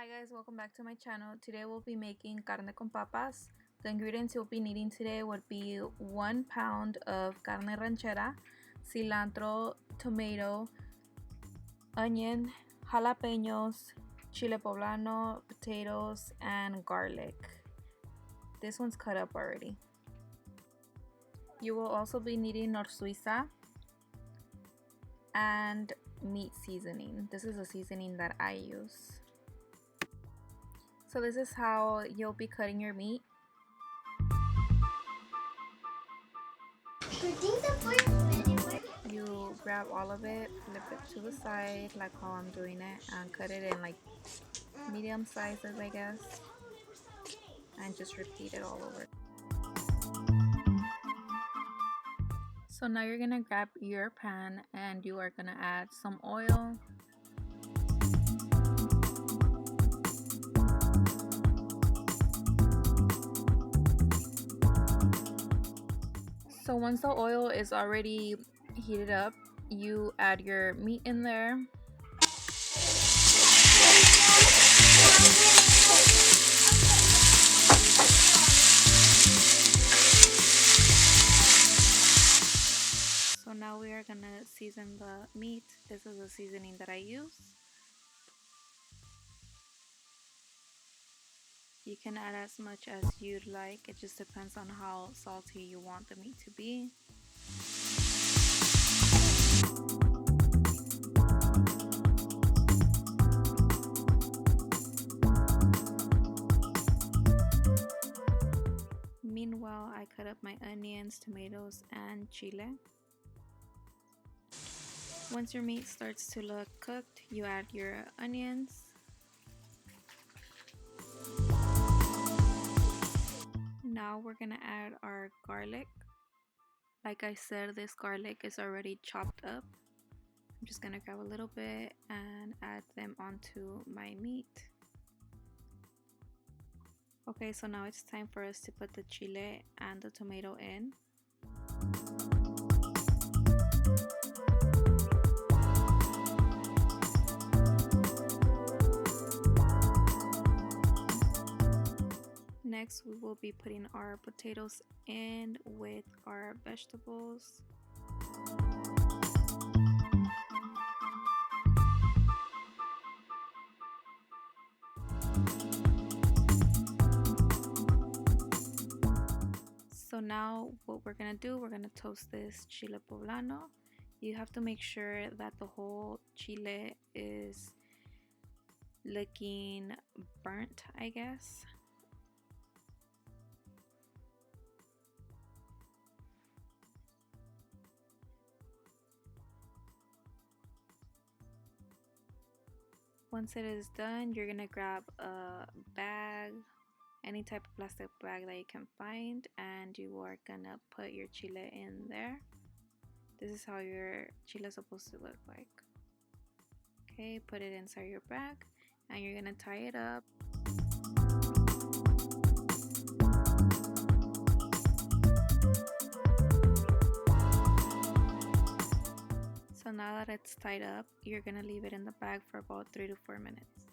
Hi guys, welcome back to my channel. Today we'll be making carne con papas. The ingredients you'll be needing today would be 1 pound of carne ranchera, cilantro, tomato, onion, jalapenos, chile poblano, potatoes, and garlic. This one's cut up already. You will also be needing nor suiza and meat seasoning. This is a seasoning that I use. So this is how you'll be cutting your meat. You grab all of it, flip it to the side like how I'm doing it, and cut it in like medium sizes, I guess, and just repeat it all over. So now you're gonna grab your pan and you are gonna add some oil. So once the oil is already heated up, you add your meat in there. So now we are gonna season the meat. This is the seasoning that I use. You can add as much as you'd like. It just depends on how salty you want the meat to be. Meanwhile, I cut up my onions, tomatoes, and chile. Once your meat starts to look cooked, you add your onions. Now we're gonna add our garlic. Like I said, this garlic is already chopped up. I'm just gonna grab a little bit and add them onto my meat. Okay, so now it's time for us to put the chile and the tomato in. Next, we will be putting our potatoes in with our vegetables. So now what we're gonna do, we're gonna toast this chile poblano. You have to make sure that the whole chile is looking burnt, I guess. Once it is done, you're gonna grab a bag, any type of plastic bag that you can find, and you are gonna put your chile in there. This is how your chile is supposed to look like. Okay, put it inside your bag and you're gonna tie it up. So now that it's tied up, you're gonna leave it in the bag for about 3 to 4 minutes.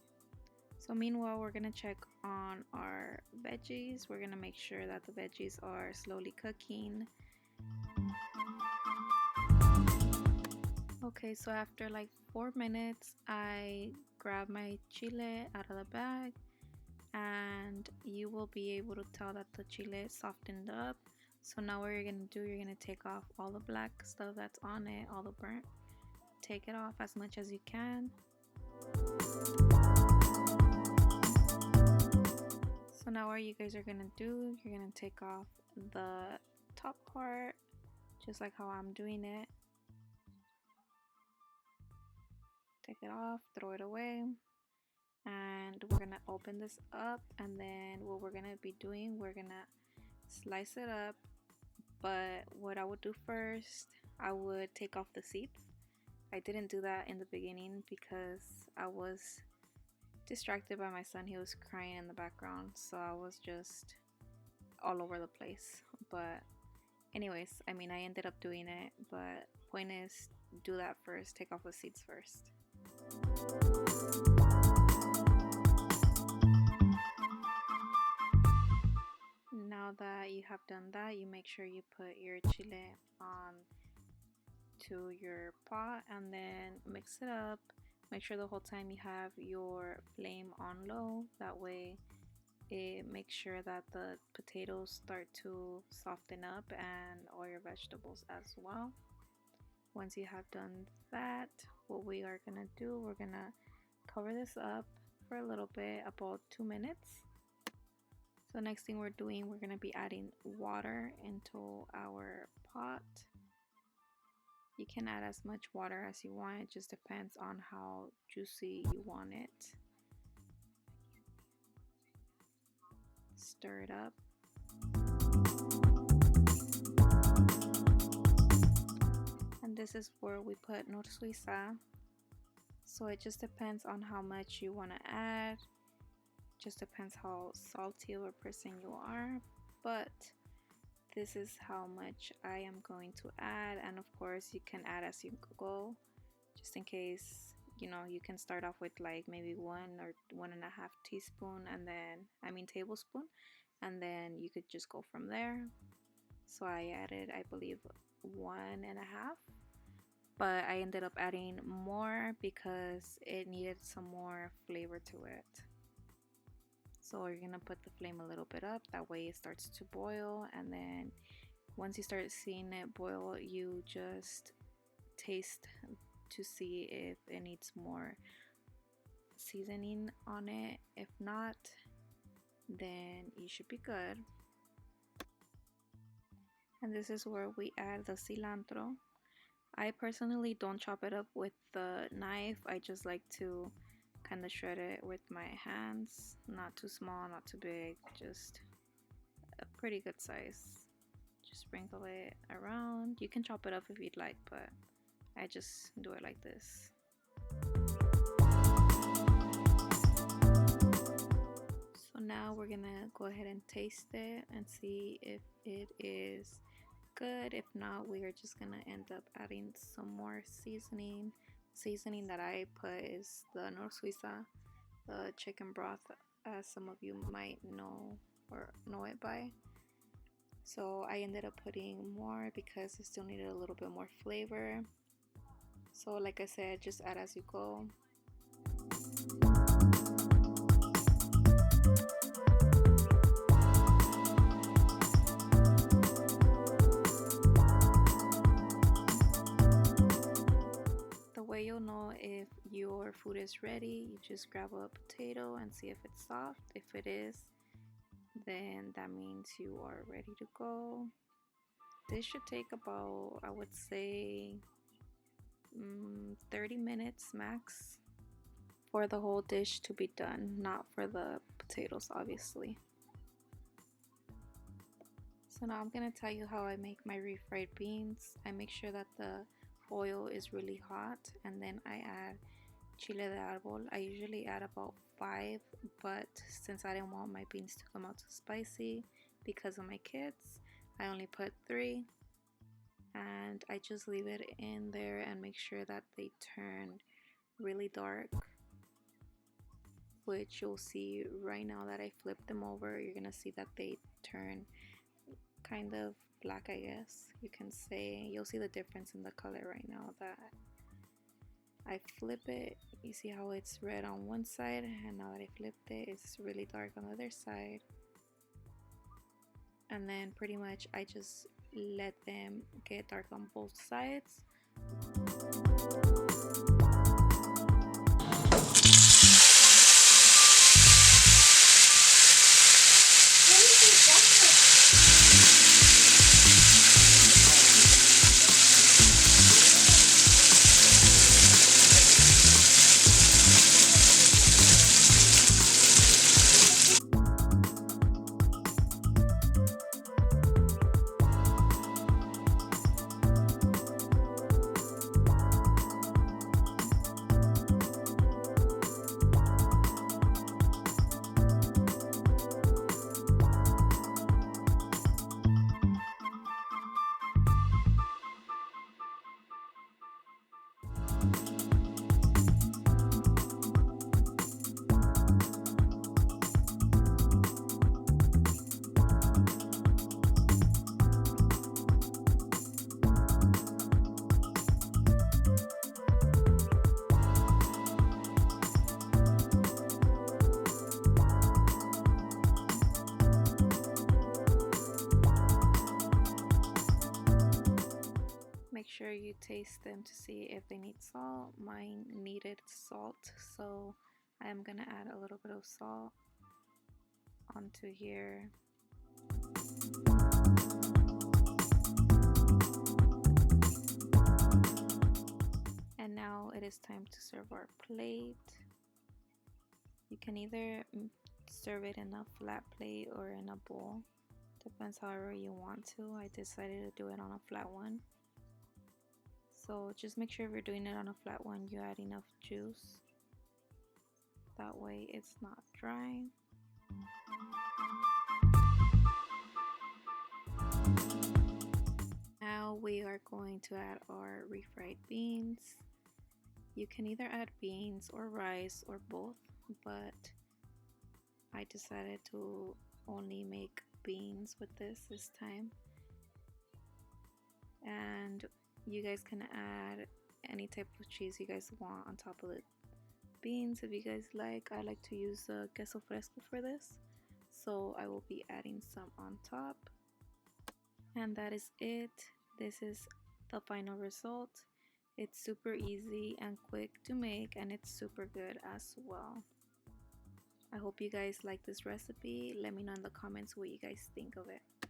So meanwhile, we're gonna check on our veggies. We're gonna make sure that the veggies are slowly cooking. Okay, so after like 4 minutes, I grab my chile out of the bag and you will be able to tell that the chile is softened up. So now what you're gonna do, you're gonna take off all the black stuff that's on it, all the burnt. Take it off as much as you can. So now what you guys are gonna do, you're gonna take off the top part, just like how I'm doing it. Take it off, throw it away, and we're gonna open this up, and then what we're gonna be doing, we're gonna slice it up. But what I would do first, I would take off the seeds. I didn't do that in the beginning because I was distracted by my son. He was crying in the background, so I was just all over the place. But anyways, I mean, I ended up doing it, but point is, do that first. Take off the seeds first. have done that, you make sure you put your chile on to your pot and then mix it up. Make sure the whole time you have your flame on low. That way it makes sure that the potatoes start to soften up and all your vegetables as well. Once you have done that, what we are gonna do, we're gonna cover this up for a little bit, about 2 minutes. So next thing we're doing, we're gonna be adding water into our pot. You can add as much water as you want, it just depends on how juicy you want it. Stir it up. And this is where we put Nor Suiza. So it just depends on how much you want to add. Just depends how salty of a person you are. But this is how much I am going to add, and of course you can add as you go, just in case, you know, you can start off with like maybe 1 or 1.5 teaspoon, and then tablespoon, and then you could just go from there. So I added, I believe, 1.5, but I ended up adding more because it needed some more flavor to it. So you're gonna put the flame a little bit up, that way it starts to boil, and then once you start seeing it boil, you just taste to see if it needs more seasoning on it. If not, then you should be good. And this is where we add the cilantro. I personally don't chop it up with the knife, I just like to kind of shred it with my hands, not too small, not too big, just a pretty good size. Just sprinkle it around. You can chop it up if you'd like, but I just do it like this. So now we're gonna go ahead and taste it and see if it is good. If not, we are just gonna end up adding some more seasoning. Seasoning that I put is the Nor Suiza, the chicken broth, as some of you might know or know it by. So I ended up putting more because it still needed a little bit more flavor. So like I said, just add as you go. You'll know if your food is ready. You just grab a potato and see if it's soft. If it is, then that means you are ready to go. This should take about, I would say, 30 minutes max for the whole dish to be done, not for the potatoes obviously. So now I'm gonna tell you how I make my refried beans. I make sure that the oil is really hot, and then I add chile de árbol. I usually add about 5, but since I didn't want my beans to come out too spicy because of my kids, I only put 3, and I just leave it in there and make sure that they turn really dark, which you'll see right now that I flip them over. You're gonna see that they turn kind of black, I guess you can say. You'll see the difference in the color right now that I flip it. You see how it's red on one side, and now that I flipped it, it's really dark on the other side. And then pretty much I just let them get dark on both sides. you taste them to see if they need salt. Mine needed salt, so I am gonna add a little bit of salt onto here. And now it is time to serve our plate. You can either serve it in a flat plate or in a bowl. Depends however you want to. I decided to do it on a flat one. So just make sure if you're doing it on a flat one, you add enough juice. That way it's not dry. Now we are going to add our refried beans. You can either add beans or rice or both, but I decided to only make beans with this time. And you guys can add any type of cheese you guys want on top of the beans if you guys like. I like to use queso fresco for this, so I will be adding some on top. And that is it. This is the final result. It's super easy and quick to make, and it's super good as well. I hope you guys like this recipe. Let me know in the comments what you guys think of it.